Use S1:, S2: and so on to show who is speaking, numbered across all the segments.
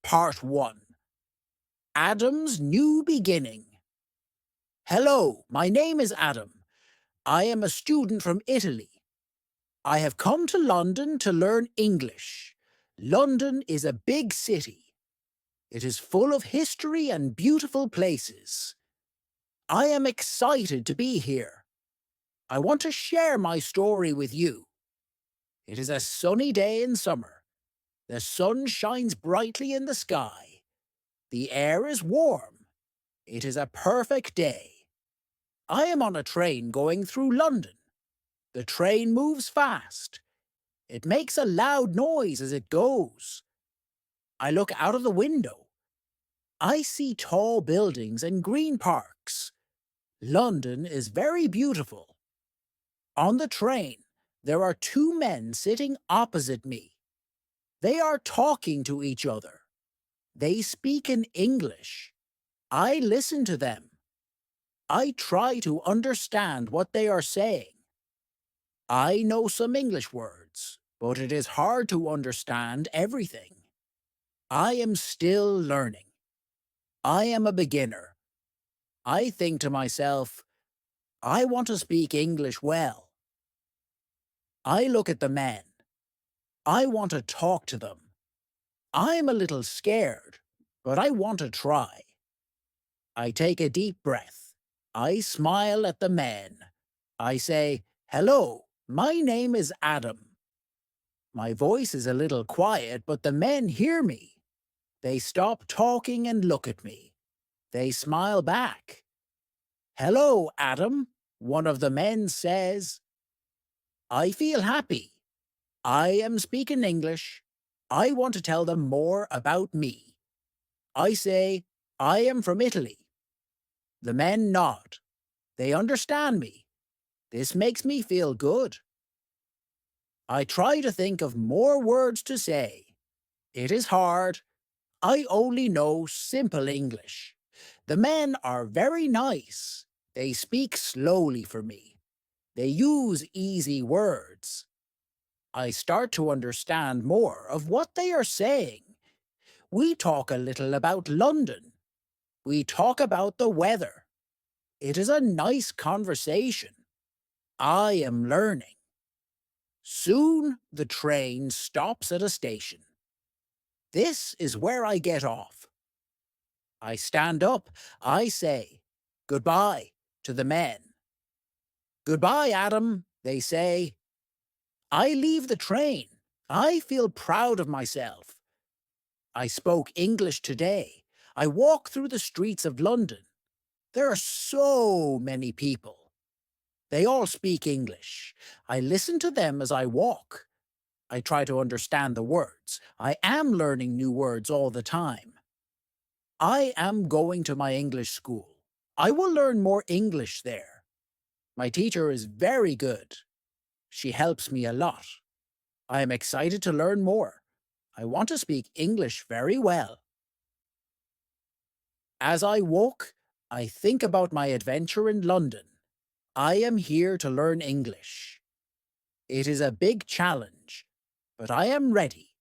S1: Part 1. Adam's New Beginning. Hello, my name is Adam. I am a student from Italy. I have come to London to learn English. London is a big city. It is full of history and beautiful places. I am excited to be here. I want to share my story with you. It is a sunny day in summer. The sun shines brightly in the sky. The air is warm. It is a perfect day. I am on a train going through London. The train moves fast. It makes a loud noise as it goes. I look out of the window. I see tall buildings and green parks. London is very beautiful. On the train, there are two men sitting opposite me. They are talking to each other. They speak in English. I listen to them. I try to understand what they are saying. I know some English words, but it is hard to understand everything. I am still learning. I am a beginner. I think to myself, I want to speak English well. I look at the men. I want to talk to them. I'm a little scared, but I want to try. I take a deep breath. I smile at the men. I say, "Hello, my name is Adam." My voice is a little quiet, but the men hear me. They stop talking and look at me. They smile back. "Hello, Adam," one of the men says. I feel happy. I am speaking English. I want to tell them more about me. I say, I am from Italy. The men nod. They understand me. This makes me feel good. I try to think of more words to say. It is hard. I only know simple English. The men are very nice. They speak slowly for me. They use easy words. I start to understand more of what they are saying. We talk a little about London. We talk about the weather. It is a nice conversation. I am learning. Soon the train stops at a station. This is where I get off. I stand up. I say, "Goodbye," to the men. "Goodbye, Adam," they say. I leave the train. I feel proud of myself. I spoke English today. I walk through the streets of London. There are so many people. They all speak English. I listen to them as I walk. I try to understand the words. I am learning new words all the time. I am going to my English school. I will learn more English there. My teacher is very good. She helps me a lot. I am excited to learn more. I want to speak English very well. As I walk, I think about my adventure in London. I am here to learn English. It is a big challenge, but I am ready.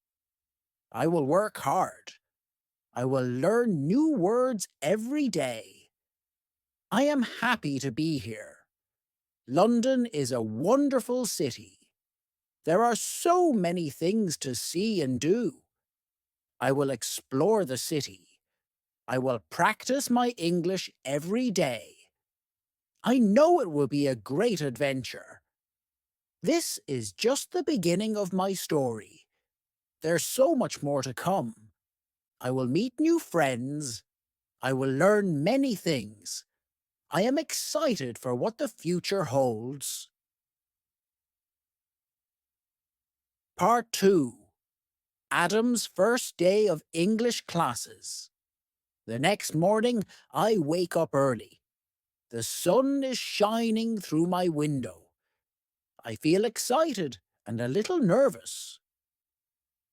S1: I will work hard. I will learn new words every day. I am happy to be here. London is a wonderful city. There are so many things to see and do. I will explore the city. I will practice my English every day. I know it will be a great adventure. This is just the beginning of my story. There's so much more to come. I will meet new friends. I will learn many things. I am excited for what the future holds. Part 2. Adam's first day of English classes. The next morning, I wake up early. The sun is shining through my window. I feel excited and a little nervous.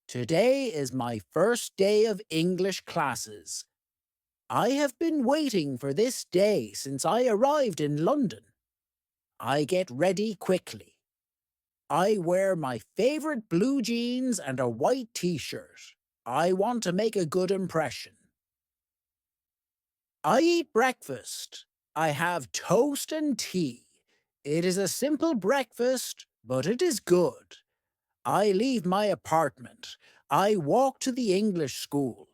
S1: Today is my first day of English classes. I have been waiting for this day since I arrived in London. I get ready quickly. I wear my favorite blue jeans and a white t-shirt. I want to make a good impression. I eat breakfast. I have toast and tea. It is a simple breakfast, but it is good. I leave my apartment. I walk to the English school.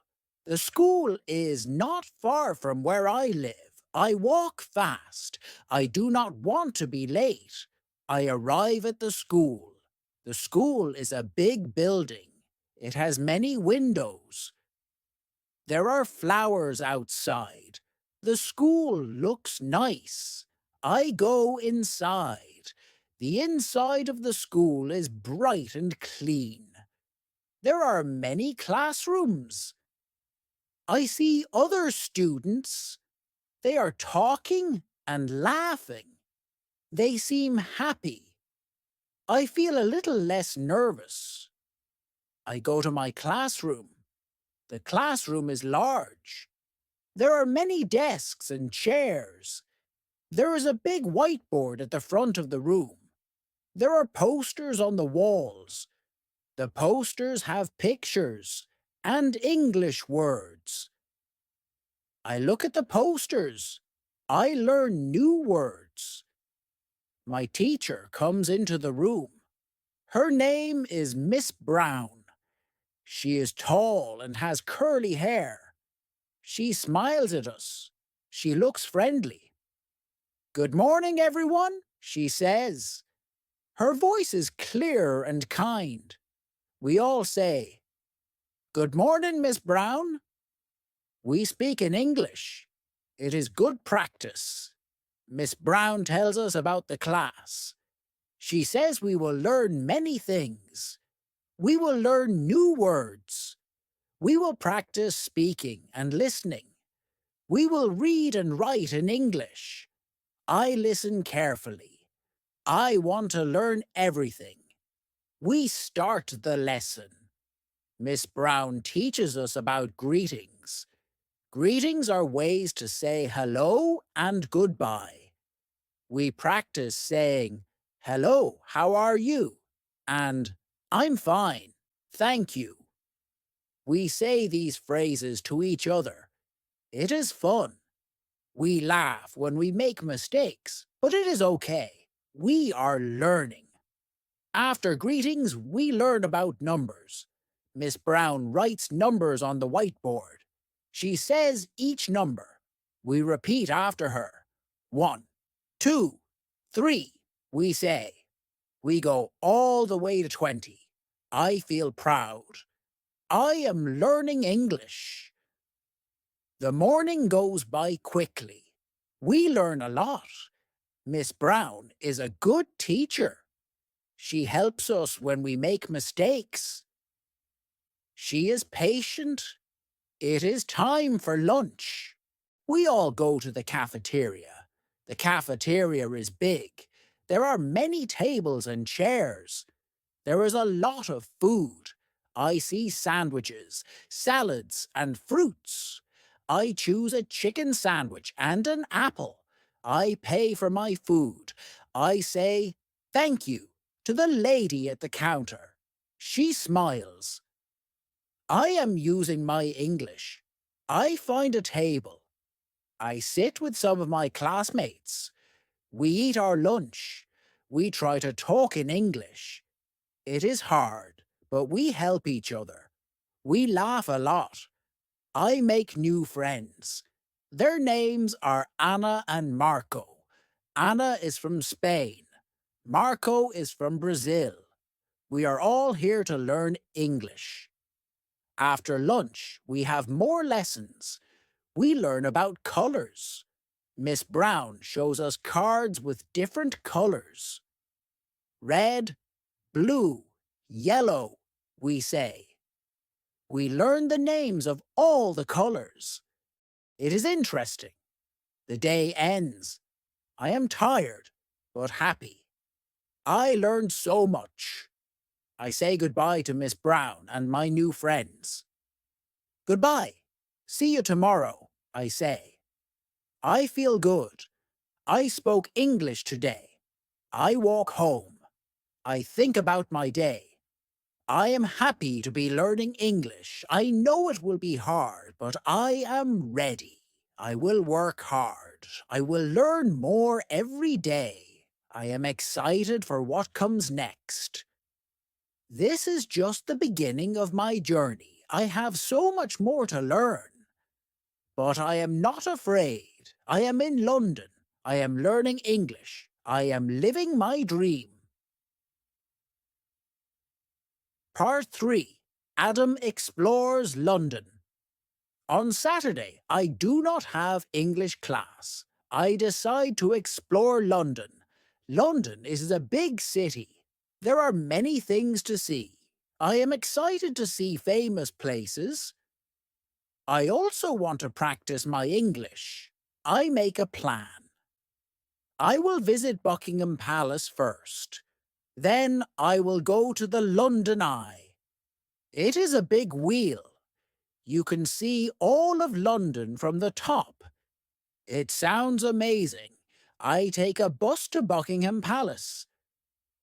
S1: The school is not far from where I live. I walk fast. I do not want to be late. I arrive at the school. The school is a big building. It has many windows. There are flowers outside. The school looks nice. I go inside. The inside of the school is bright and clean. There are many classrooms. I see other students. They are talking and laughing. They seem happy. I feel a little less nervous. I go to my classroom. The classroom is large. There are many desks and chairs. There is a big whiteboard at the front of the room. There are posters on the walls. The posters have pictures and English words. I look at the posters. I learn new words. My teacher comes into the room. Her name is Miss Brown. She is tall and has curly hair. She smiles at us. She looks friendly. "Good morning, everyone," she says. Her voice is clear and kind. We all say, "Good morning, Miss Brown." We speak in English. It is good practice. Miss Brown tells us about the class. She says we will learn many things. We will learn new words. We will practice speaking and listening. We will read and write in English. I listen carefully. I want to learn everything. We start the lesson. Miss Brown teaches us about greetings. Greetings are ways to say hello and goodbye. We practice saying, "Hello, how are you?" and "I'm fine, thank you." We say these phrases to each other. It is fun. We laugh when we make mistakes, but it is okay. We are learning. After greetings, we learn about numbers. Miss Brown writes numbers on the whiteboard. She says each number. We repeat after her. 1, 2, 3, we say. We go all the way to 20. I feel proud. I am learning English. The morning goes by quickly. We learn a lot. Miss Brown is a good teacher. She helps us when we make mistakes. She is patient. It is time for lunch. We all go to the cafeteria. The cafeteria is big. There are many tables and chairs. There is a lot of food. I see sandwiches, salads, and fruits. I choose a chicken sandwich and an apple. I pay for my food. I say, "Thank you," to the lady at the counter. She smiles. I am using my English. I find a table. I sit with some of my classmates. We eat our lunch. We try to talk in English. It is hard, but we help each other. We laugh a lot. I make new friends. Their names are Anna and Marco. Anna is from Spain. Marco is from Brazil. We are all here to learn English. After lunch, we have more lessons. We learn about colors. Miss Brown shows us cards with different colors. Red, blue, yellow, we say. We learn the names of all the colors. It is interesting. The day ends. I am tired, but happy. I learned so much. I say goodbye to Miss Brown and my new friends. "Goodbye. See you tomorrow," I say. I feel good. I spoke English today. I walk home. I think about my day. I am happy to be learning English. I know it will be hard, but I am ready. I will work hard. I will learn more every day. I am excited for what comes next. This is just the beginning of my journey. I have so much more to learn. But I am not afraid. I am in London. I am learning English. I am living my dream. Part 3. Adam explores London. On Saturday, I do not have English class. I decide to explore London. London is a big city. There are many things to see. I am excited to see famous places. I also want to practice my English. I make a plan. I will visit Buckingham Palace first. Then I will go to the London Eye. It is a big wheel. You can see all of London from the top. It sounds amazing. I take a bus to Buckingham Palace.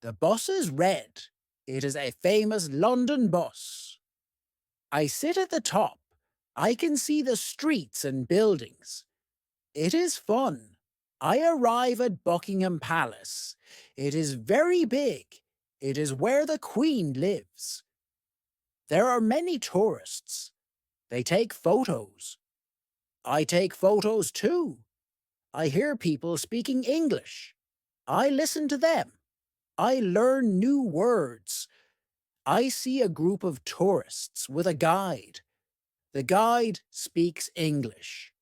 S1: The bus is red. It is a famous London bus. I sit at the top. I can see the streets and buildings. It is fun. I arrive at Buckingham Palace. It is very big. It is where the Queen lives. There are many tourists. They take photos. I take photos too. I hear people speaking English. I listen to them. I learn new words. I see a group of tourists with a guide. The guide speaks English.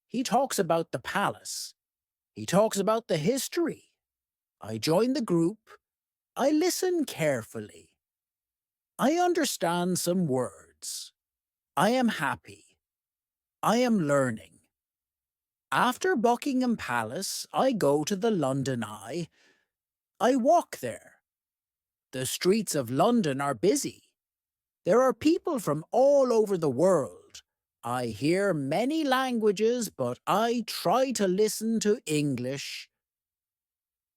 S1: He talks about the palace. He talks about the history. I join the group. I listen carefully. I understand some words. I am happy. I am learning. After Buckingham Palace, I go to the London Eye. I walk there. The streets of London are busy. There are people from all over the world. I hear many languages, but I try to listen to English.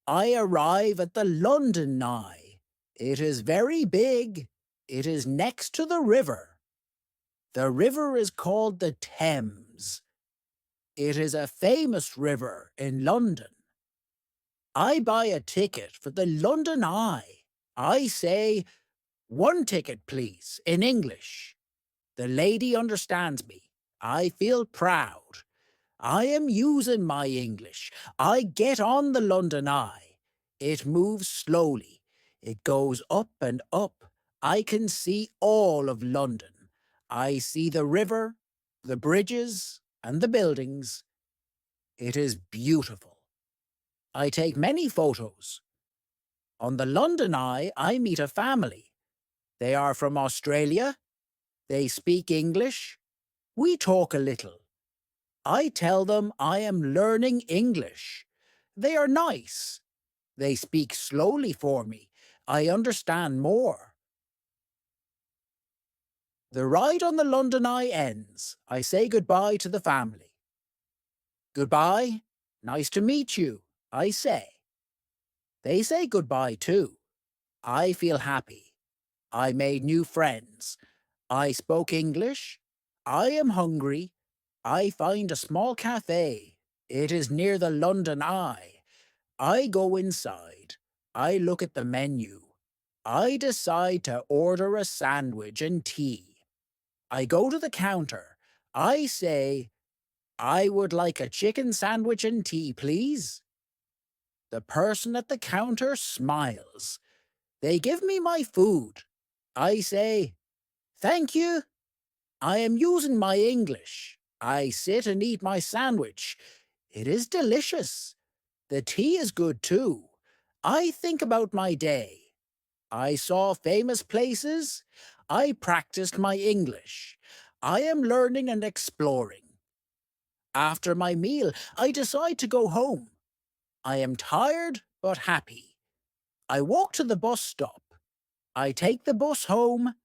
S1: I arrive at the London Eye. It is very big. It is next to the river. The river is called the Thames. It is a famous river in London. I buy a ticket for the London Eye. I say, "1 ticket, please," in English. The lady understands me. I feel proud. I am using my English. I get on the London Eye. It moves slowly. It goes up and up. I can see all of London. I see the river, the bridges, and the buildings. It is beautiful. I take many photos. On the London Eye, I meet a family. They are from Australia. They speak English. We talk a little. I tell them I am learning English. They are nice. They speak slowly for me. I understand more. The ride on the London Eye ends. I say goodbye to the family. "Goodbye. Nice to meet you," I say. They say goodbye too. I feel happy. I made new friends. I spoke English. I am hungry. I find a small cafe. It is near the London Eye. I go inside. I look at the menu. I decide to order a sandwich and tea. I go to the counter. I say, "I would like a chicken sandwich and tea, please." The person at the counter smiles. They give me my food. I say, "Thank you." I am using my English. I sit and eat my sandwich. It is delicious. The tea is good too. I think about my day. I saw famous places. I practiced my English. I am learning and exploring. After my meal, I decide to go home. I am tired but happy. I walk to the bus stop. I take the bus home.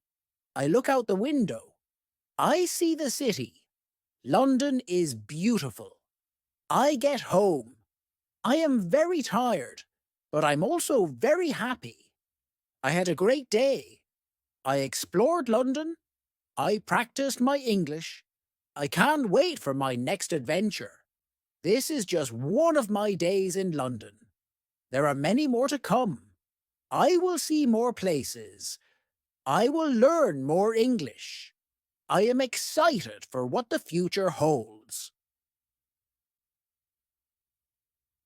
S1: I look out the window. I see the city. London is beautiful. I get home. I am very tired, but I'm also very happy. I had a great day. I explored London. I practiced my English. I can't wait for my next adventure. This is just one of my days in London. There are many more to come. I will see more places. I will learn more English. I am excited for what the future holds.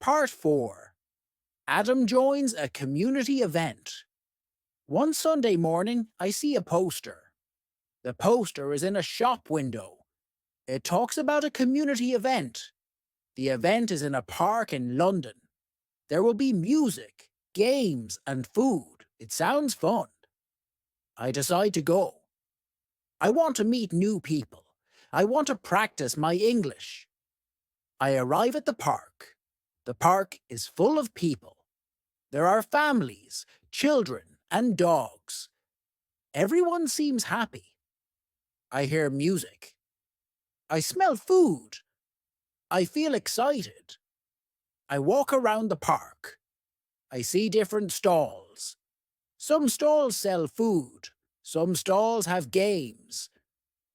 S1: Part 4. Adam joins a community event. One Sunday morning, I see a poster. The poster is in a shop window. It talks about a community event. The event is in a park in London. There will be music, games, and food. It sounds fun. I decide to go. I want to meet new people. I want to practice my English. I arrive at the park. The park is full of people. There are families, children, and dogs. Everyone seems happy. I hear music. I smell food. I feel excited. I walk around the park. I see different stalls. Some stalls sell food. Some stalls have games.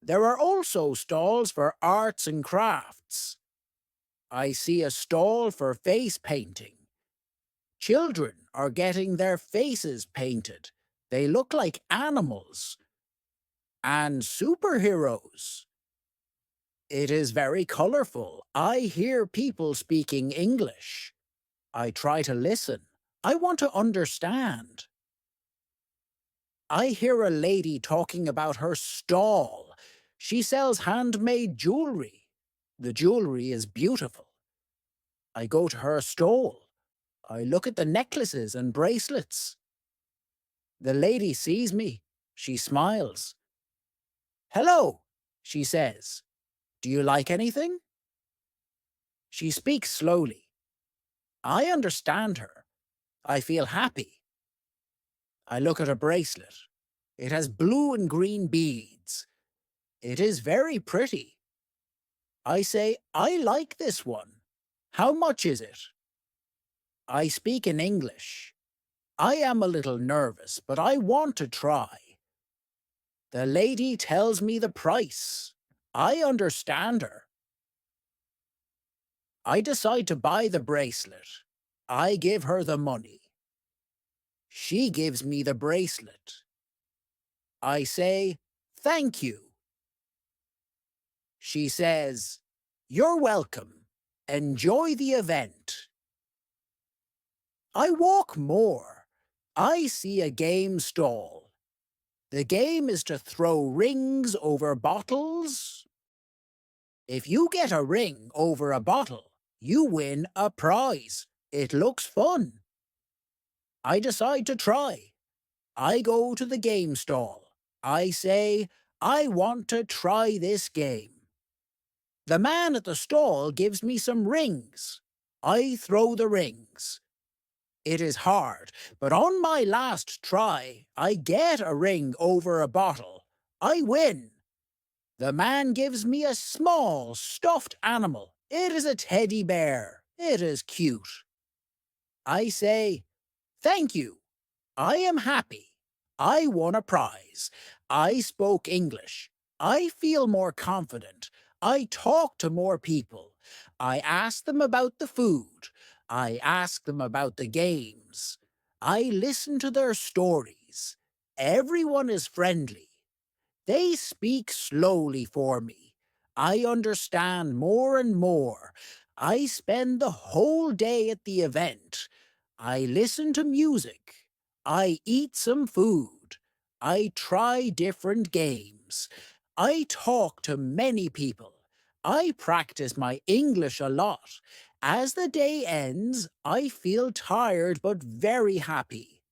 S1: There are also stalls for arts and crafts. I see a stall for face painting. Children are getting their faces painted. They look like animals. And superheroes. It is very colorful. I hear people speaking English. I try to listen. I want to understand. I hear a lady talking about her stall. She sells handmade jewelry. The jewelry is beautiful. I go to her stall. I look at the necklaces and bracelets. The lady sees me. She smiles. "Hello," she says. "Do you like anything?" She speaks slowly. I understand her. I feel happy. I look at a bracelet. It has blue and green beads. It is very pretty. I say, "I like this one. How much is it?" I speak in English. I am a little nervous, but I want to try. The lady tells me the price. I understand her. I decide to buy the bracelet. I give her the money. She gives me the bracelet. I say, "Thank you." She says, "You're welcome. Enjoy the event." I walk more. I see a game stall. The game is to throw rings over bottles. If you get a ring over a bottle, you win a prize. It looks fun. I decide to try. I go to the game stall. I say, "I want to try this game." The man at the stall gives me some rings. I throw the rings. It is hard, but on my last try, I get a ring over a bottle. I win. The man gives me a small, stuffed animal. It is a teddy bear. It is cute. I say, "Thank you. I am happy. I won a prize. I spoke English. I feel more confident. I talk to more people. I ask them about the food. I ask them about the games. I listen to their stories. Everyone is friendly. They speak slowly for me. I understand more and more. I spend the whole day at the event. I listen to music. I eat some food. I try different games. I talk to many people. I practice my English a lot. As the day ends, I feel tired but very happy.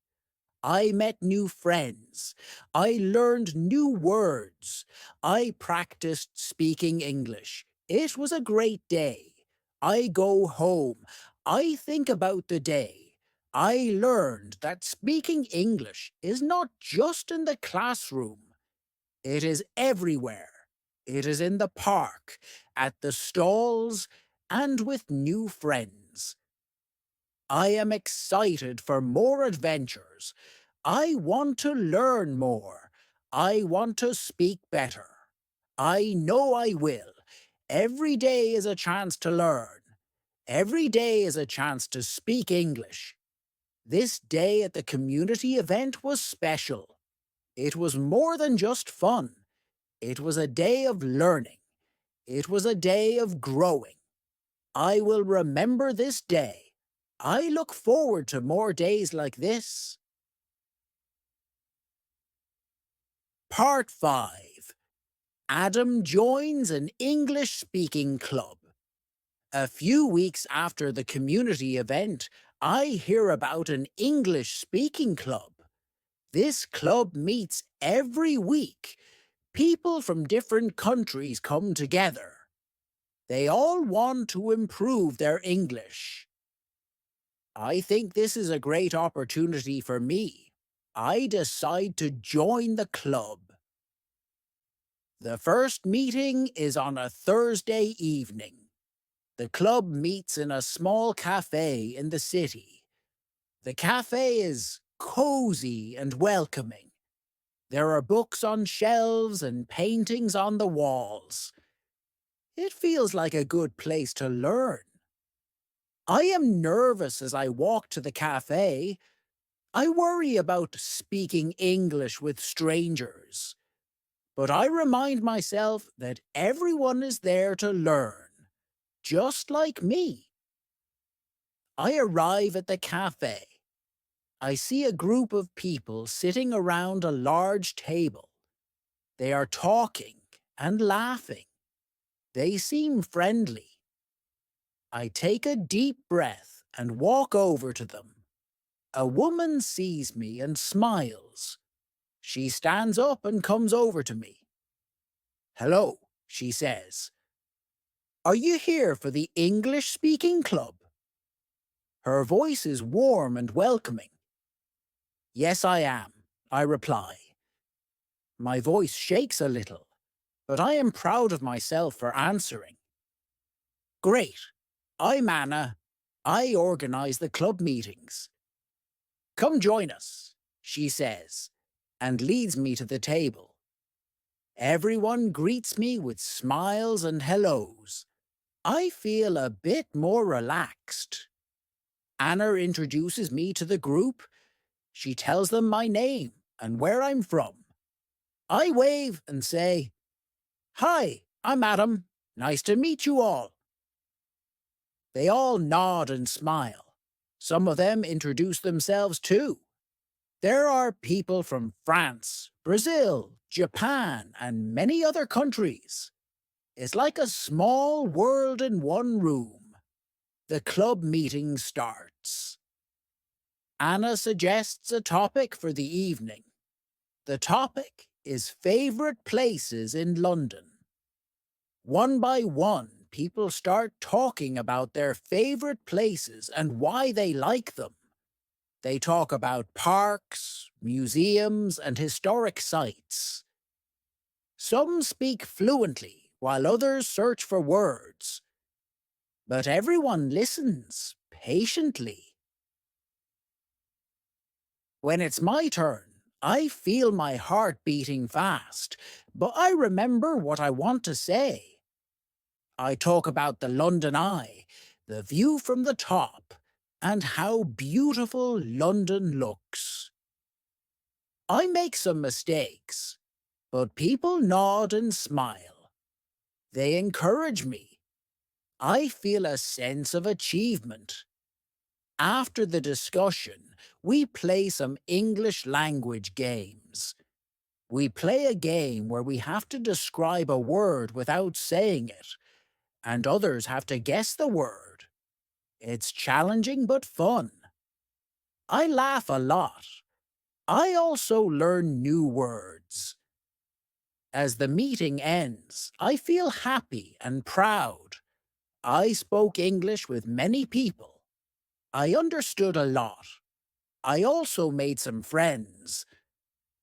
S1: I met new friends. I learned new words. I practiced speaking English. It was a great day. I go home. I think about the day. I learned that speaking English is not just in the classroom. It is everywhere. It is in the park, at the stalls, and with new friends. I am excited for more adventures. I want to learn more. I want to speak better. I know I will. Every day is a chance to learn. Every day is a chance to speak English. This day at the community event was special. It was more than just fun. It was a day of learning. It was a day of growing. I will remember this day. I look forward to more days like this. Part 5. Adam joins an English-speaking club. A few weeks after the community event, I hear about an English-speaking club. This club meets every week. People from different countries come together. They all want to improve their English. I think this is a great opportunity for me. I decide to join the club. The first meeting is on a Thursday evening. The club meets in a small cafe in the city. The cafe is cozy and welcoming. There are books on shelves and paintings on the walls. It feels like a good place to learn. I am nervous as I walk to the cafe. I worry about speaking English with strangers. But I remind myself that everyone is there to learn, just like me. I arrive at the cafe. I see a group of people sitting around a large table. They are talking and laughing. They seem friendly. I take a deep breath and walk over to them. A woman sees me and smiles. She stands up and comes over to me. "Hello," she says. "Are you here for the English-speaking club?" Her voice is warm and welcoming. "Yes, I am," I reply. My voice shakes a little, but I am proud of myself for answering. "Great. I'm Anna. I organize the club meetings." "Come join us," she says, and leads me to the table. Everyone greets me with smiles and hellos. I feel a bit more relaxed. Anna introduces me to the group. She tells them my name and where I'm from. I wave and say, "Hi, I'm Adam. Nice to meet you all." They all nod and smile. Some of them introduce themselves too. There are people from France, Brazil, Japan, and many other countries. It's like a small world in one room. The club meeting starts. Anna suggests a topic for the evening. The topic is favourite places in London. One by one, people start talking about their favourite places and why they like them. They talk about parks, museums, and historic sites. Some speak fluently, while others search for words. But everyone listens patiently. When it's my turn, I feel my heart beating fast, but I remember what I want to say. I talk about the London Eye, the view from the top, and how beautiful London looks. I make some mistakes, but people nod and smile. They encourage me. I feel a sense of achievement. After the discussion, we play some English language games. We play a game where we have to describe a word without saying it, and others have to guess the word. It's challenging but fun. I laugh a lot. I also learn new words. As the meeting ends, I feel happy and proud. I spoke English with many people. I understood a lot. I also made some friends.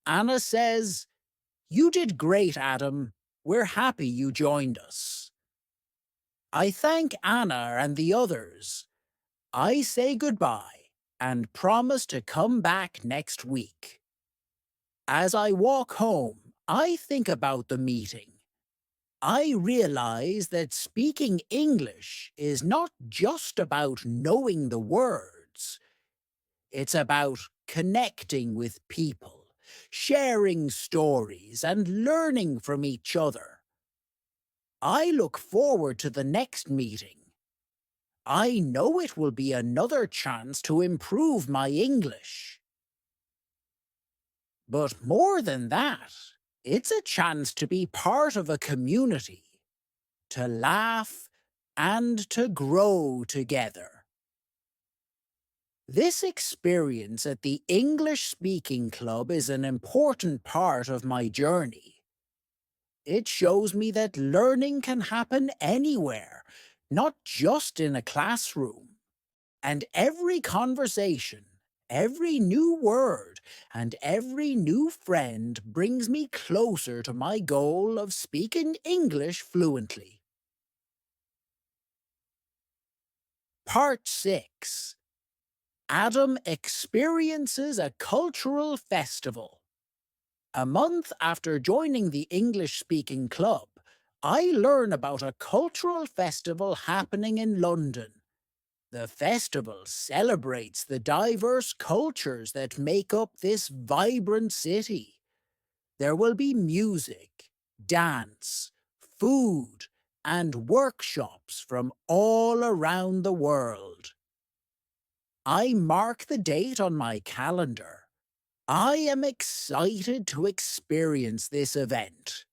S1: Anna says, "You did great, Adam. We're happy you joined us." I thank Anna and the others. I say goodbye and promise to come back next week. As I walk home, I think about the meeting. I realize that speaking English is not just about knowing the words, it's about connecting with people, sharing stories, and learning from each other. I look forward to the next meeting. I know it will be another chance to improve my English. But more than that, it's a chance to be part of a community, to laugh, and to grow together. This experience at the English Speaking Club is an important part of my journey. It shows me that learning can happen anywhere, not just in a classroom. And every conversation, every new word, and every new friend brings me closer to my goal of speaking English fluently. Part 6. Adam experiences a cultural festival. A month after joining the English-speaking club, I learn about a cultural festival happening in London. The festival celebrates the diverse cultures that make up this vibrant city. There will be music, dance, food, and workshops from all around the world. I mark the date on my calendar. I am excited to experience this event.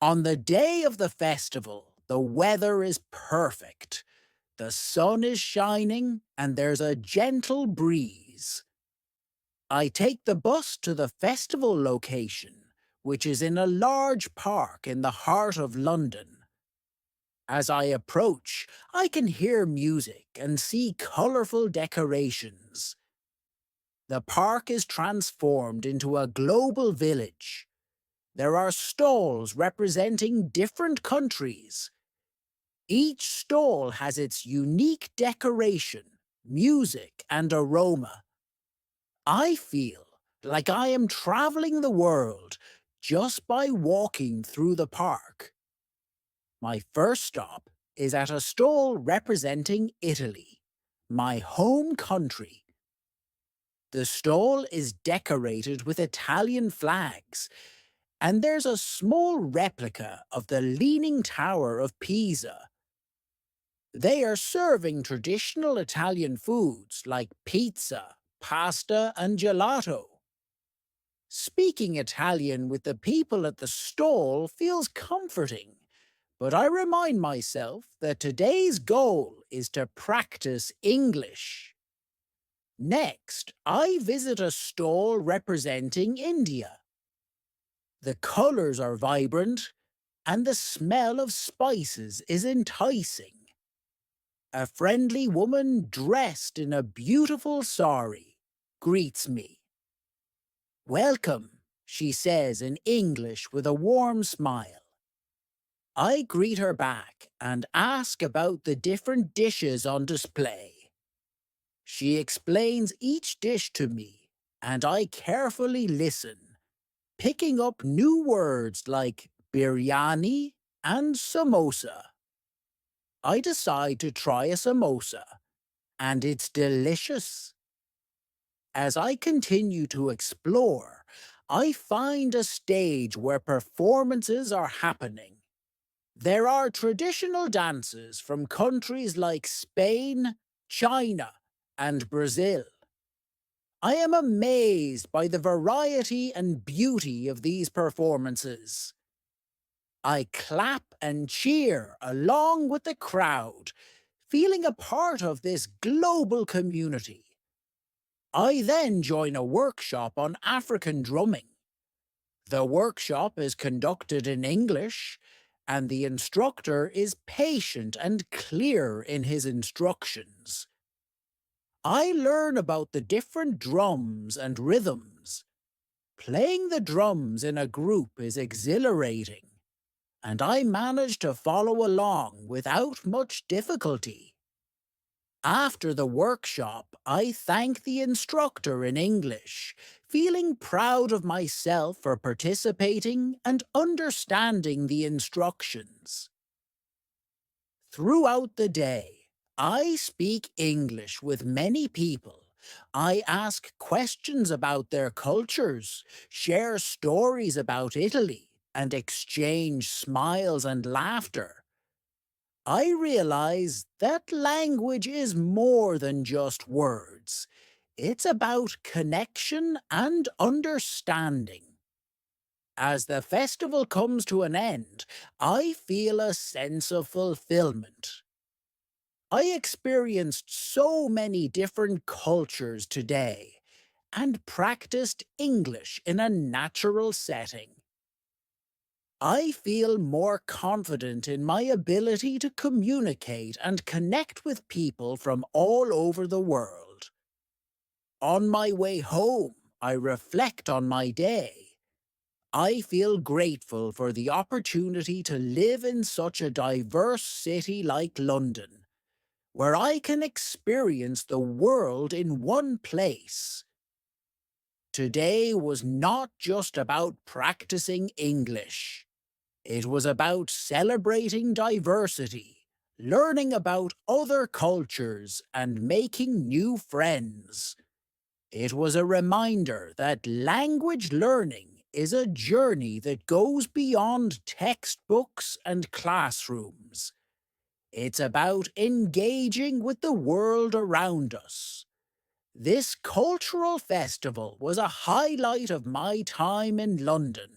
S1: On the day of the festival, the weather is perfect. The sun is shining and there's a gentle breeze. I take the bus to the festival location, which is in a large park in the heart of London. As I approach, I can hear music and see colourful decorations. The park is transformed into a global village. There are stalls representing different countries. Each stall has its unique decoration, music, and aroma. I feel like I am traveling the world just by walking through the park. My first stop is at a stall representing Italy, my home country. The stall is decorated with Italian flags, and there's a small replica of the Leaning Tower of Pisa. They are serving traditional Italian foods like pizza, pasta, and gelato. Speaking Italian with the people at the stall feels comforting, but I remind myself that today's goal is to practice English. Next, I visit a stall representing India. The colors are vibrant, and the smell of spices is enticing. A friendly woman dressed in a beautiful sari greets me. "Welcome," she says in English with a warm smile. I greet her back and ask about the different dishes on display. She explains each dish to me, and I carefully listen, picking up new words like biryani and samosa. I decide to try a samosa, and it's delicious. As I continue to explore, I find a stage where performances are happening. There are traditional dances from countries like Spain, China, and Brazil. I am amazed by the variety and beauty of these performances. I clap and cheer along with the crowd, feeling a part of this global community. I then join a workshop on African drumming. The workshop is conducted in English, and the instructor is patient and clear in his instructions. I learn about the different drums and rhythms. Playing the drums in a group is exhilarating, and I manage to follow along without much difficulty. After the workshop, I thank the instructor in English, feeling proud of myself for participating and understanding the instructions. Throughout the day, I speak English with many people. I ask questions about their cultures, share stories about Italy, and exchange smiles and laughter. I realize that language is more than just words. It's about connection and understanding. As the festival comes to an end, I feel a sense of fulfillment. I experienced so many different cultures today and practiced English in a natural setting. I feel more confident in my ability to communicate and connect with people from all over the world. On my way home, I reflect on my day. I feel grateful for the opportunity to live in such a diverse city like London, where I can experience the world in one place. Today was not just about practicing English. It was about celebrating diversity, learning about other cultures, and making new friends. It was a reminder that language learning is a journey that goes beyond textbooks and classrooms. It's about engaging with the world around us. This cultural festival was a highlight of my time in London.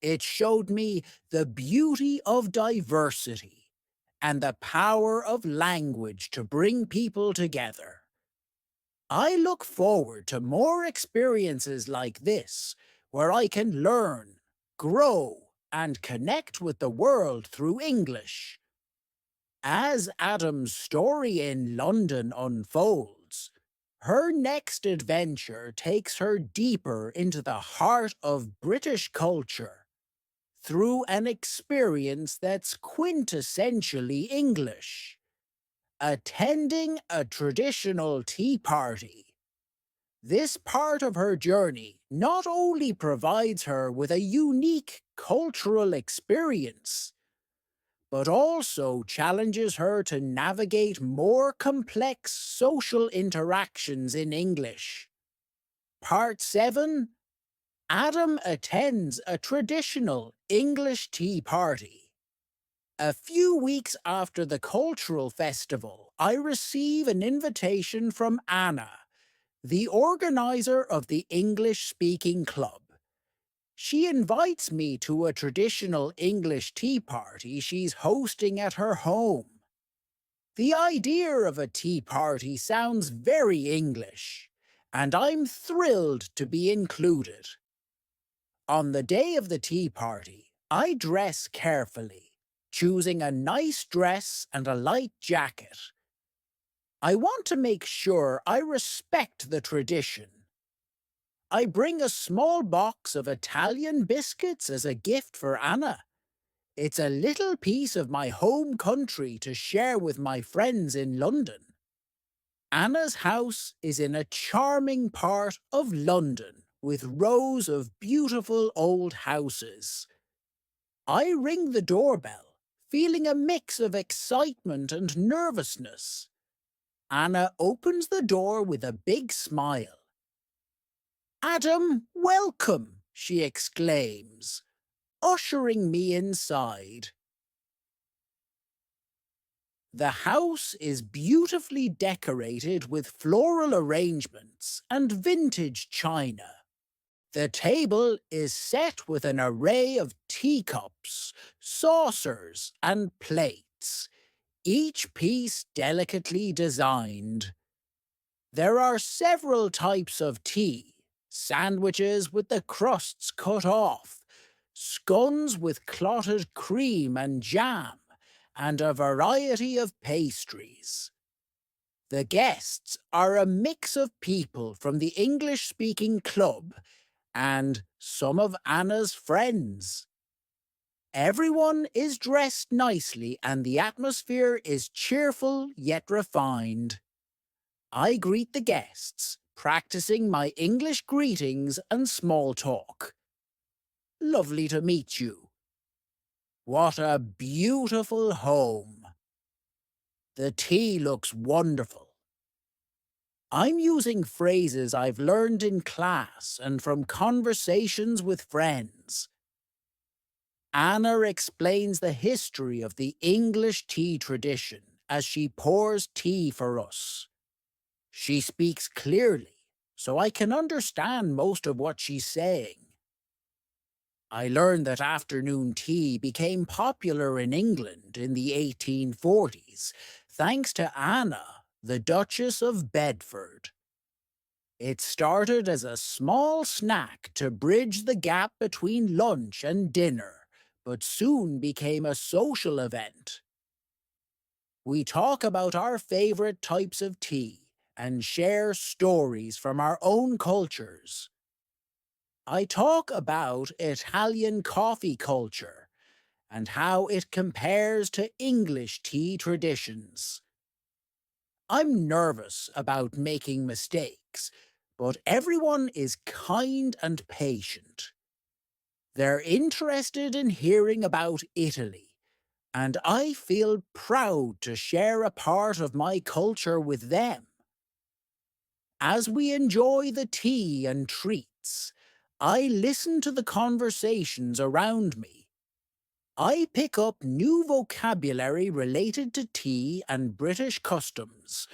S1: It showed me the beauty of diversity and the power of language to bring people together. I look forward to more experiences like this, where I can learn, grow, and connect with the world through English. As Adam's story in London unfolds, her next adventure takes her deeper into the heart of British culture through an experience that's quintessentially English, attending a traditional tea party. This part of her journey not only provides her with a unique cultural experience, but also challenges her to navigate more complex social interactions in English. Part 7. Adam attends a traditional English tea party. A few weeks after the cultural festival, I receive an invitation from Anna, the organizer of the English-speaking club. She invites me to a traditional English tea party she's hosting at her home. The idea of a tea party sounds very English, and I'm thrilled to be included. On the day of the tea party, I dress carefully, choosing a nice dress and a light jacket. I want to make sure I respect the tradition. I bring a small box of Italian biscuits as a gift for Anna. It's a little piece of my home country to share with my friends in London. Anna's house is in a charming part of London with rows of beautiful old houses. I ring the doorbell, feeling a mix of excitement and nervousness. Anna opens the door with a big smile. "Adam, welcome!" she exclaims, ushering me inside. The house is beautifully decorated with floral arrangements and vintage china. The table is set with an array of teacups, saucers, and plates, each piece delicately designed. There are several types of tea, sandwiches with the crusts cut off, scones with clotted cream and jam, and a variety of pastries. The guests are a mix of people from the English-speaking club and some of Anna's friends. Everyone is dressed nicely and the atmosphere is cheerful yet refined. I greet the guests, practicing my English greetings and small talk. Lovely to meet you. What a beautiful home. The tea looks wonderful. I'm using phrases I've learned in class and from conversations with friends. Anna explains the history of the English tea tradition as she pours tea for us. She speaks clearly, so I can understand most of what she's saying. I learned that afternoon tea became popular in England in the 1840s, thanks to Anna, the Duchess of Bedford. It started as a small snack to bridge the gap between lunch and dinner, but soon became a social event. We talk about our favorite types of tea and share stories from our own cultures. I talk about Italian coffee culture and how it compares to English tea traditions. I'm nervous about making mistakes, but everyone is kind and patient. They're interested in hearing about Italy, and I feel proud to share a part of my culture with them. As we enjoy the tea and treats, I listen to the conversations around me. I pick up new vocabulary related to tea and British customs.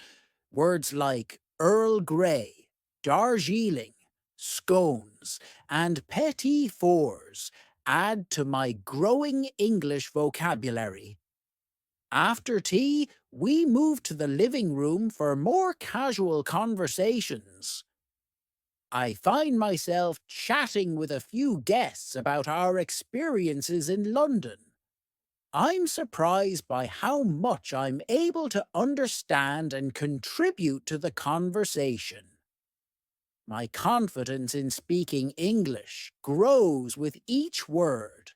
S1: Words like Earl Grey, Darjeeling, scones, and petit fours add to my growing English vocabulary. After tea, we move to the living room for more casual conversations. I find myself chatting with a few guests about our experiences in London. I'm surprised by how much I'm able to understand and contribute to the conversation. My confidence in speaking English grows with each word.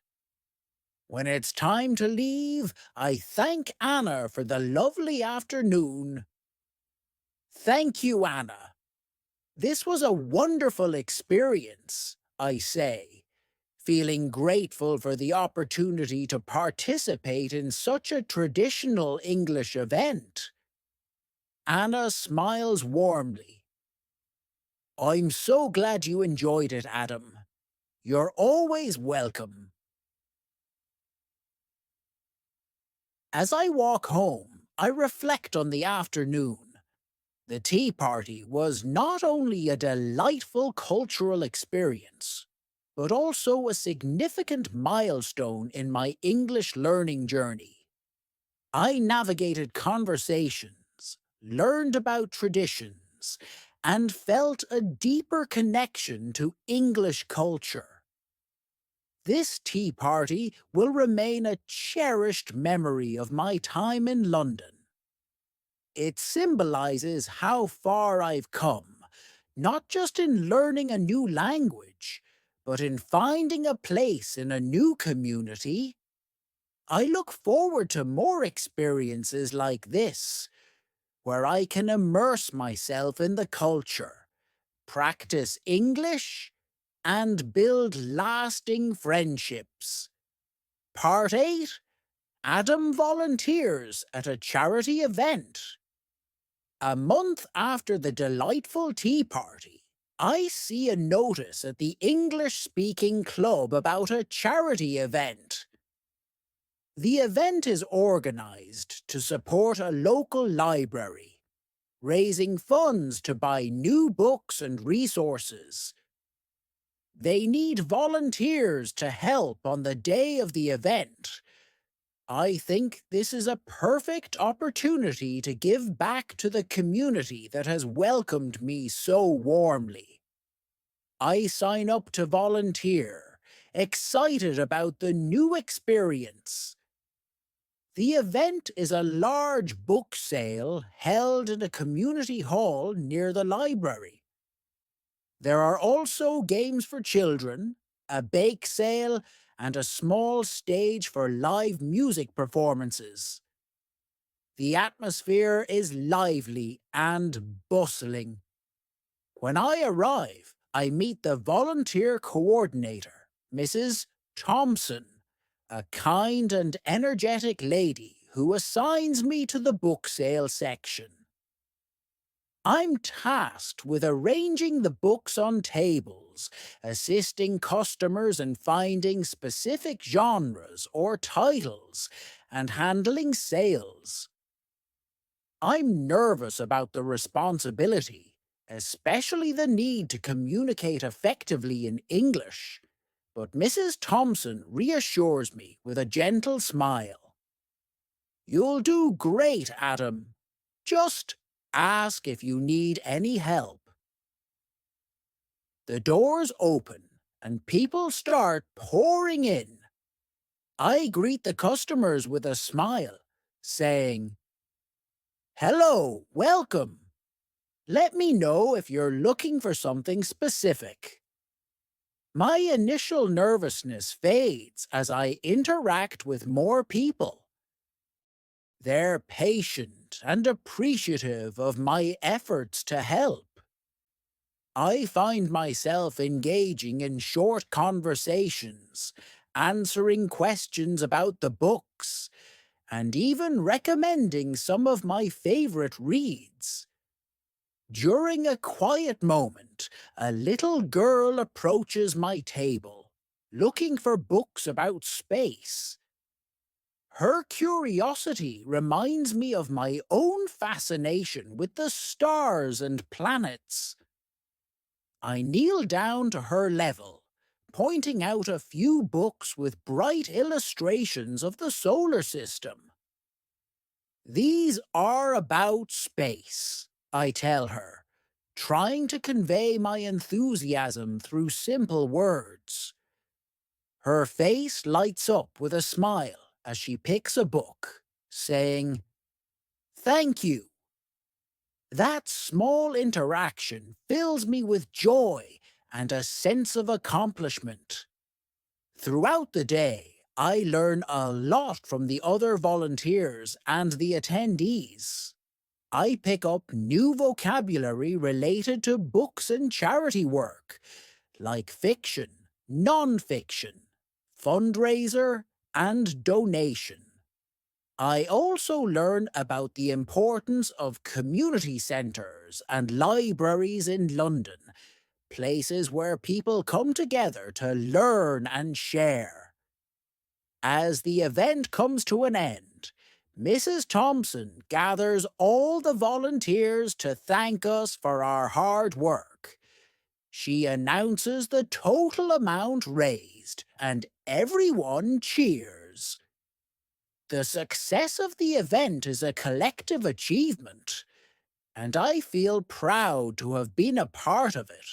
S1: When it's time to leave, I thank Anna for the lovely afternoon. Thank you, Anna. This was a wonderful experience, I say, feeling grateful for the opportunity to participate in such a traditional English event. Anna smiles warmly. I'm so glad you enjoyed it, Adam. You're always welcome. As I walk home, I reflect on the afternoon. The tea party was not only a delightful cultural experience, but also a significant milestone in my English learning journey. I navigated conversations, learned about traditions, and felt a deeper connection to English culture. This tea party will remain a cherished memory of my time in London. It symbolizes how far I've come, not just in learning a new language, but in finding a place in a new community. I look forward to more experiences like this, where I can immerse myself in the culture, practice English, and build lasting friendships. Part 8. Adam volunteers at a charity event. A month after the delightful tea party, I see a notice at the English-speaking club about a charity event. The event is organized to support a local library, raising funds to buy new books and resources. They need volunteers to help on the day of the event. I think this is a perfect opportunity to give back to the community that has welcomed me so warmly. I sign up to volunteer, excited about the new experience. The event is a large book sale held in a community hall near the library. There are also games for children, a bake sale, and a small stage for live music performances. The atmosphere is lively and bustling. When I arrive, I meet the volunteer coordinator, Mrs. Thompson, a kind and energetic lady who assigns me to the book sale section. I'm tasked with arranging the books on tables, assisting customers in finding specific genres or titles, and handling sales. I'm nervous about the responsibility, especially the need to communicate effectively in English, but Mrs. Thompson reassures me with a gentle smile. You'll do great, Adam. Just ask if you need any help. The doors open and people start pouring in. I greet the customers with a smile, saying, "Hello, welcome. Let me know if you're looking for something specific." My initial nervousness fades as I interact with more people. They're patient and appreciative of my efforts to help. I find myself engaging in short conversations, answering questions about the books, and even recommending some of my favorite reads. During a quiet moment, a little girl approaches my table, looking for books about space. Her curiosity reminds me of my own fascination with the stars and planets. I kneel down to her level, pointing out a few books with bright illustrations of the solar system. These are about space, I tell her, trying to convey my enthusiasm through simple words. Her face lights up with a smile as she picks a book, saying, "Thank you." That small interaction fills me with joy and a sense of accomplishment. Throughout the day, I learn a lot from the other volunteers and the attendees. I pick up new vocabulary related to books and charity work, like fiction, non-fiction, fundraiser, and donation. I also learn about the importance of community centres and libraries in London, places where people come together to learn and share. As the event comes to an end, Mrs. Thompson gathers all the volunteers to thank us for our hard work. She announces the total amount raised, and everyone cheers. The success of the event is a collective achievement, and I feel proud to have been a part of it.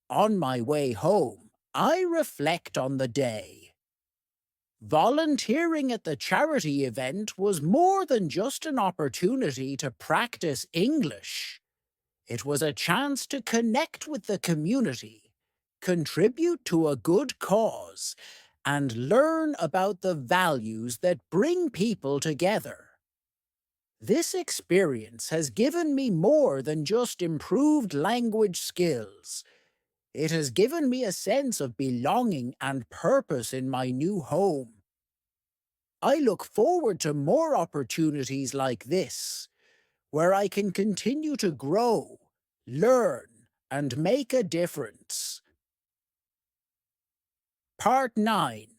S1: On my way home, I reflect on the day. Volunteering at the charity event was more than just an opportunity to practice English. It was a chance to connect with the community, contribute to a good cause, and learn about the values that bring people together. This experience has given me more than just improved language skills. It has given me a sense of belonging and purpose in my new home. I look forward to more opportunities like this, where I can continue to grow, learn, and make a difference. Part 9.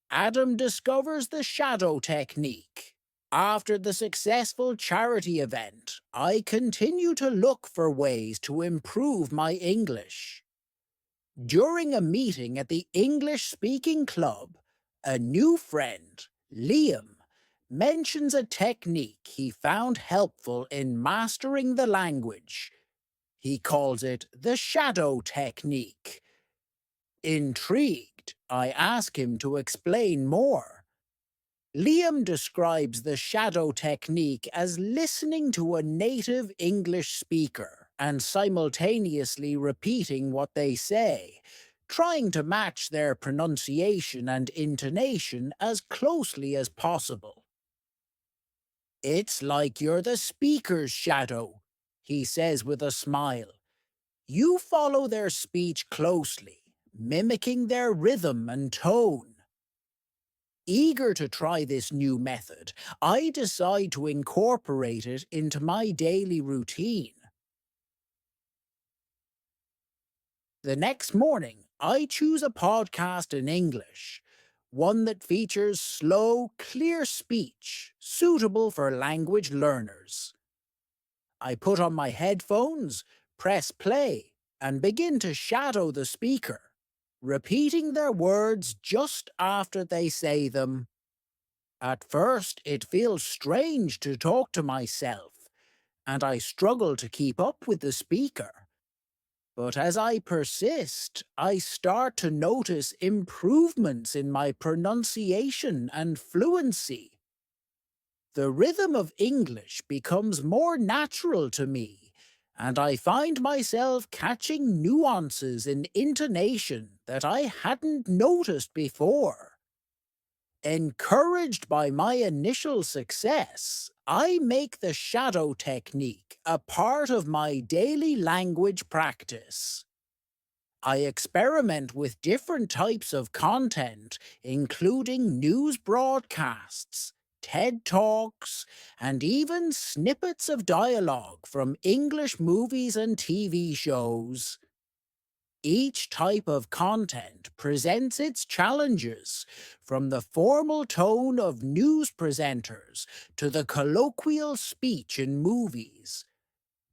S1: Adam discovers the shadow technique. After the successful charity event, I continue to look for ways to improve my English. During a meeting at the English-speaking club, a new friend, Liam, mentions a technique he found helpful in mastering the language. He calls it the shadow technique. Intrigued, I ask him to explain more. Liam describes the shadow technique as listening to a native English speaker and simultaneously repeating what they say, trying to match their pronunciation and intonation as closely as possible. It's like you're the speaker's shadow, he says with a smile. You follow their speech closely, mimicking their rhythm and tone. Eager to try this new method, I decide to incorporate it into my daily routine. The next morning, I choose a podcast in English, one that features slow, clear speech suitable for language learners. I put on my headphones, press play, and begin to shadow the speaker, repeating their words just after they say them. At first, it feels strange to talk to myself, and I struggle to keep up with the speaker. But as I persist, I start to notice improvements in my pronunciation and fluency. The rhythm of English becomes more natural to me, and I find myself catching nuances in intonation that I hadn't noticed before. Encouraged by my initial success, I make the shadow technique a part of my daily language practice. I experiment with different types of content, including news broadcasts, TED Talks, and even snippets of dialogue from English movies and TV shows. Each type of content presents its challenges, from the formal tone of news presenters to the colloquial speech in movies.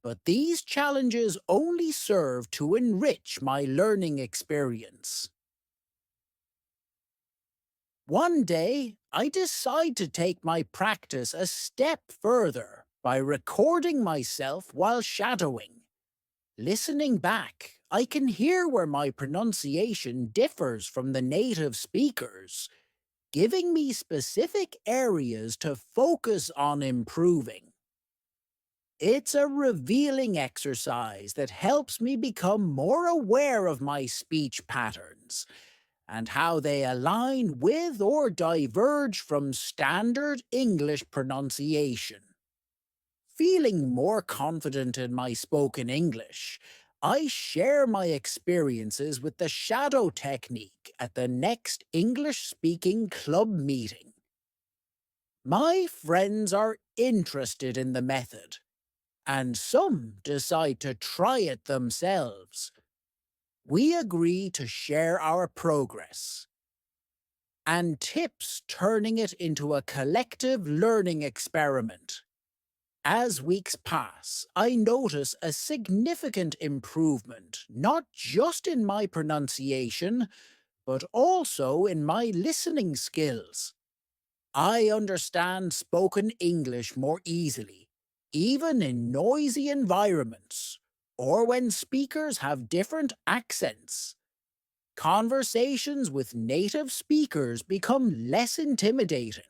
S1: But these challenges only serve to enrich my learning experience. One day, I decide to take my practice a step further by recording myself while shadowing. Listening back, I can hear where my pronunciation differs from the native speakers, giving me specific areas to focus on improving. It's a revealing exercise that helps me become more aware of my speech patterns and how they align with or diverge from standard English pronunciation. Feeling more confident in my spoken English, I share my experiences with the shadow technique at the next English speaking club meeting. My friends are interested in the method, and some decide to try it themselves. We agree to share our progress and tips, turning it into a collective learning experiment. As weeks pass, I notice a significant improvement, not just in my pronunciation, but also in my listening skills. I understand spoken English more easily, even in noisy environments, or when speakers have different accents. Conversations with native speakers become less intimidating,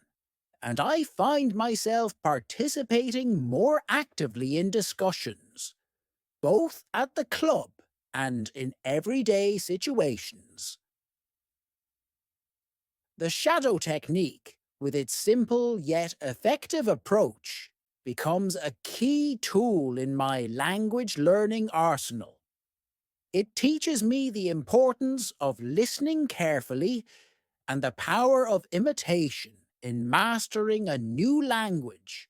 S1: and I find myself participating more actively in discussions, both at the club and in everyday situations. The shadow technique, with its simple yet effective approach, becomes a key tool in my language learning arsenal. It teaches me the importance of listening carefully and the power of imitation in mastering a new language.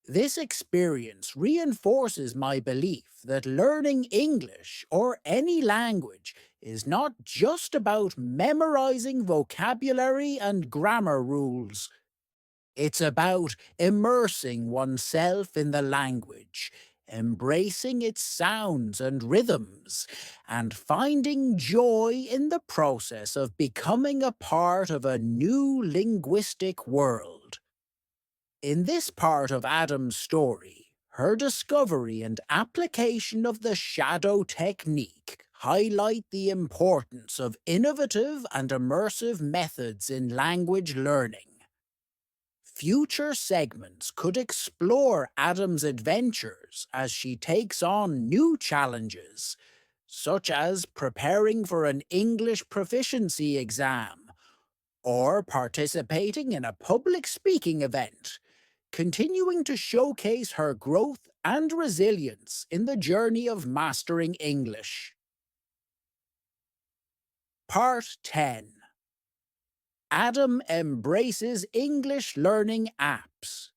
S1: This experience reinforces my belief that learning English or any language is not just about memorizing vocabulary and grammar rules. It's about immersing oneself in the language, embracing its sounds and rhythms, and finding joy in the process of becoming a part of a new linguistic world. In this part of Adam's story, her discovery and application of the shadow technique highlight the importance of innovative and immersive methods in language learning. Future segments could explore Adam's adventures as she takes on new challenges, such as preparing for an English proficiency exam or participating in a public speaking event, continuing to showcase her growth and resilience in the journey of mastering English. Part 10. Adam embraces English learning apps.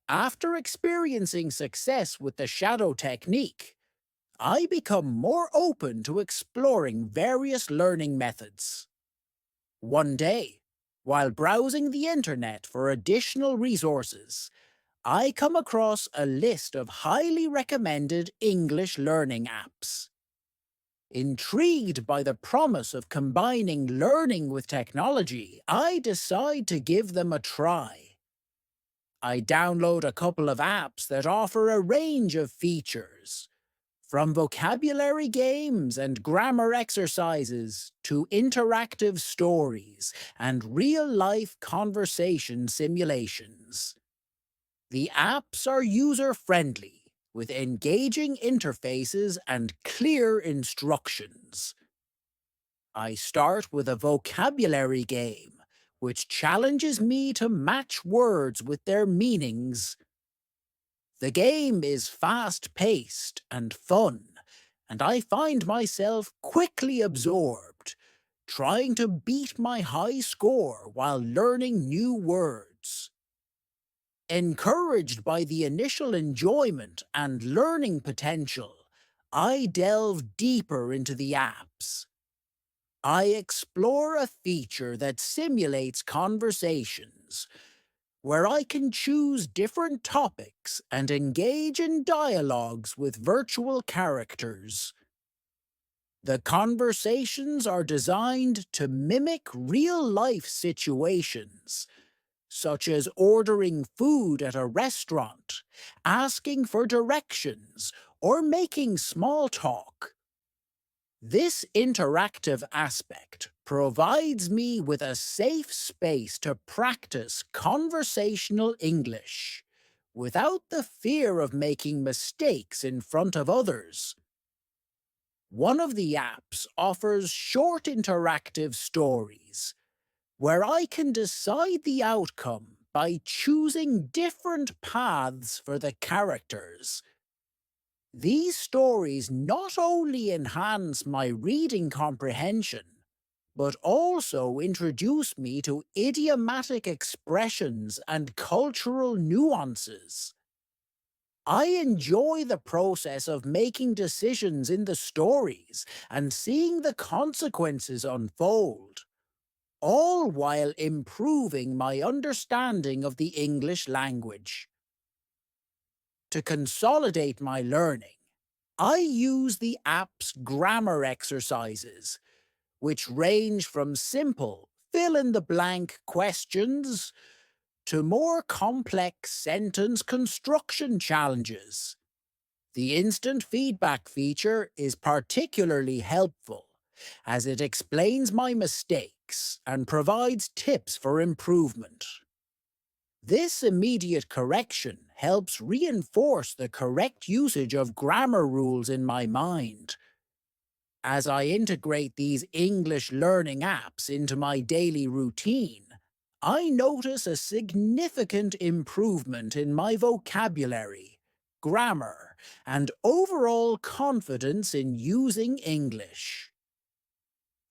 S1: After experiencing success with the shadow technique, I become more open to exploring various learning methods. One day, while browsing the internet for additional resources, I come across a list of highly recommended English learning apps. Intrigued by the promise of combining learning with technology, I decide to give them a try. I download a couple of apps that offer a range of features, from vocabulary games and grammar exercises to interactive stories and real-life conversation simulations. The apps are user-friendly, with engaging interfaces and clear instructions. I start with a vocabulary game, which challenges me to match words with their meanings. The game is fast-paced and fun, and I find myself quickly absorbed, trying to beat my high score while learning new words. Encouraged by the initial enjoyment and learning potential, I delve deeper into the apps. I explore a feature that simulates conversations, where I can choose different topics and engage in dialogues with virtual characters. The conversations are designed to mimic real-life situations, such as ordering food at a restaurant, asking for directions, or making small talk. This interactive aspect provides me with a safe space to practice conversational English, without the fear of making mistakes in front of others. One of the apps offers short interactive stories, where I can decide the outcome by choosing different paths for the characters. These stories not only enhance my reading comprehension, but also introduce me to idiomatic expressions and cultural nuances. I enjoy the process of making decisions in the stories and seeing the consequences unfold, all while improving my understanding of the English language. To consolidate my learning, I use the app's grammar exercises, which range from simple fill-in-the-blank questions to more complex sentence construction challenges. The instant feedback feature is particularly helpful, as it explains my mistakes and provides tips for improvement. This immediate correction helps reinforce the correct usage of grammar rules in my mind. As I integrate these English learning apps into my daily routine, I notice a significant improvement in my vocabulary, grammar, and overall confidence in using English.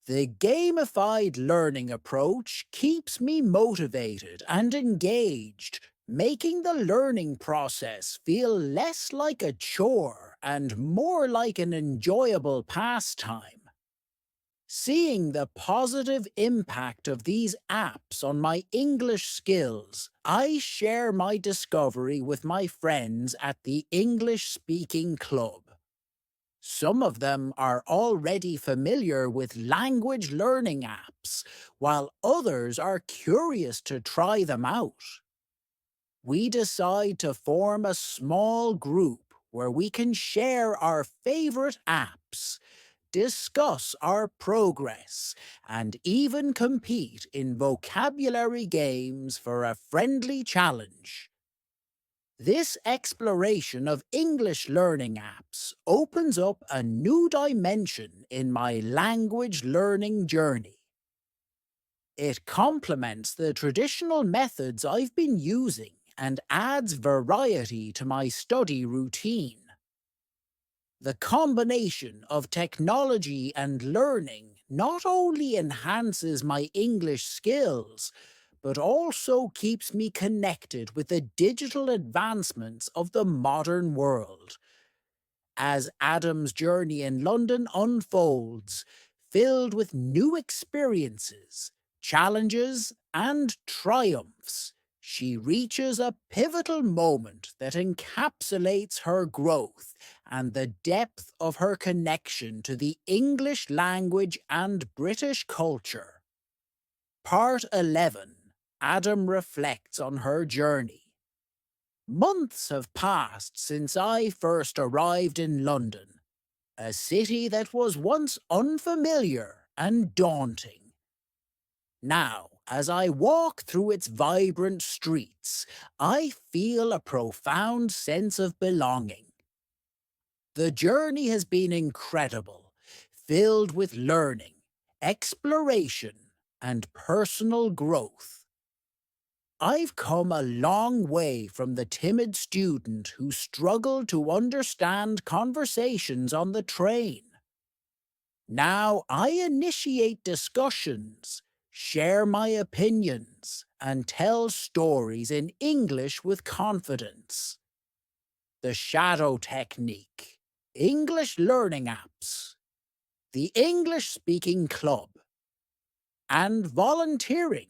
S1: The gamified learning approach keeps me motivated and engaged, making the learning process feel less like a chore and more like an enjoyable pastime. Seeing the positive impact of these apps on my English skills, I share my discovery with my friends at the English Speaking Club. Some of them are already familiar with language learning apps, while others are curious to try them out. We decide to form a small group where we can share our favorite apps, discuss our progress, and even compete in vocabulary games for a friendly challenge. This exploration of English learning apps opens up a new dimension in my language learning journey. It complements the traditional methods I've been using and adds variety to my study routine. The combination of technology and learning not only enhances my English skills, but also keeps me connected with the digital advancements of the modern world. As Adam's journey in London unfolds, filled with new experiences, challenges, and triumphs, she reaches a pivotal moment that encapsulates her growth and the depth of her connection to the English language and British culture. Part 11. Adam reflects on her journey. Months have passed since I first arrived in London, a city that was once unfamiliar and daunting. Now, as I walk through its vibrant streets, I feel a profound sense of belonging. The journey has been incredible, filled with learning, exploration, and personal growth. I've come a long way from the timid student who struggled to understand conversations on the train. Now I initiate discussions, share my opinions, and tell stories in English with confidence. The shadow technique, English learning apps, the English speaking club, and volunteering.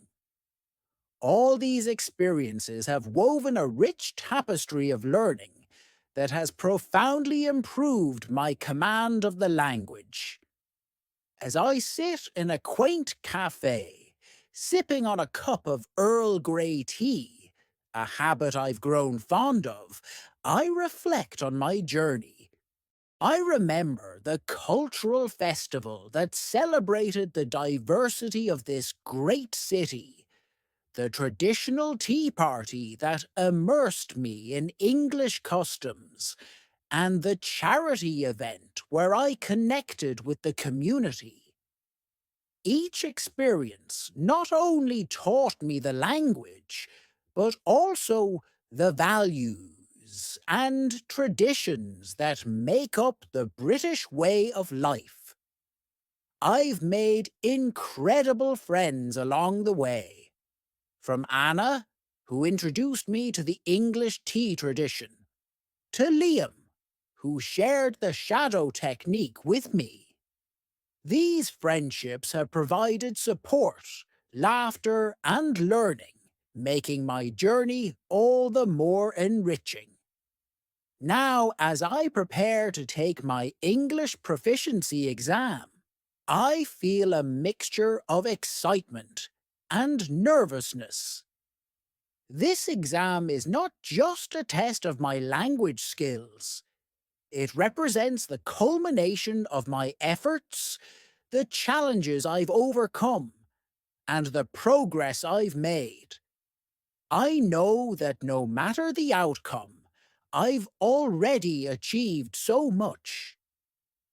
S1: All these experiences have woven a rich tapestry of learning that has profoundly improved my command of the language. As I sit in a quaint cafe, sipping on a cup of Earl Grey tea, a habit I've grown fond of, I reflect on my journey. I remember the cultural festival that celebrated the diversity of this great city, the traditional tea party that immersed me in English customs, and the charity event where I connected with the community. Each experience not only taught me the language, but also the values and traditions that make up the British way of life. I've made incredible friends along the way. From Anna, who introduced me to the English tea tradition, to Liam, who shared the shadow technique with me. These friendships have provided support, laughter, and learning, making my journey all the more enriching. Now, as I prepare to take my English proficiency exam, I feel a mixture of excitement and nervousness. This exam is not just a test of my language skills. It represents the culmination of my efforts, the challenges I've overcome, and the progress I've made. I know that no matter the outcome, I've already achieved so much.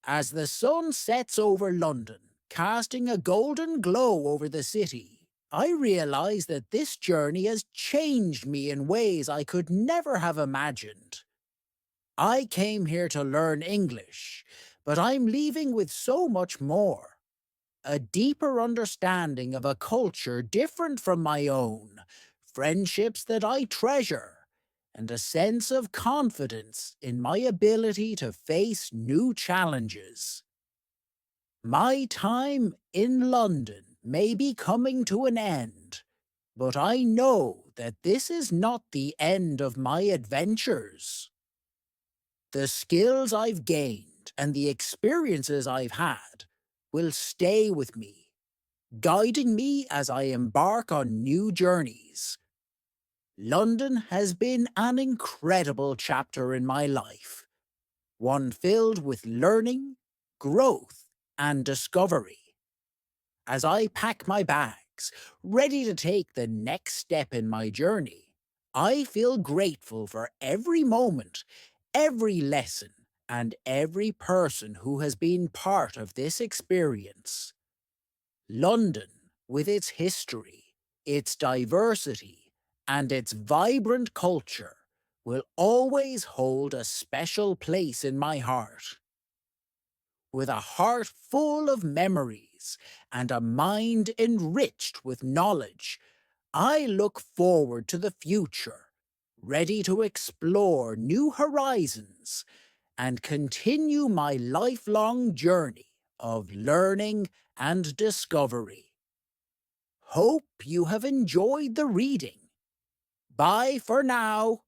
S1: As the sun sets over London, casting a golden glow over the city, I realize that this journey has changed me in ways I could never have imagined. I came here to learn English, but I'm leaving with so much more. A deeper understanding of a culture different from my own, friendships that I treasure, and a sense of confidence in my ability to face new challenges. My time in London may be coming to an end, but I know that this is not the end of my adventures. The skills I've gained and the experiences I've had will stay with me, guiding me as I embark on new journeys. London has been an incredible chapter in my life, one filled with learning, growth, and discovery. As I pack my bags, ready to take the next step in my journey, I feel grateful for every moment, every lesson, and every person who has been part of this experience. London, with its history, its diversity, and its vibrant culture will always hold a special place in my heart. With a heart full of memories and a mind enriched with knowledge, I look forward to the future, ready to explore new horizons and continue my lifelong journey of learning and discovery. Hope you have enjoyed the reading. Bye for now.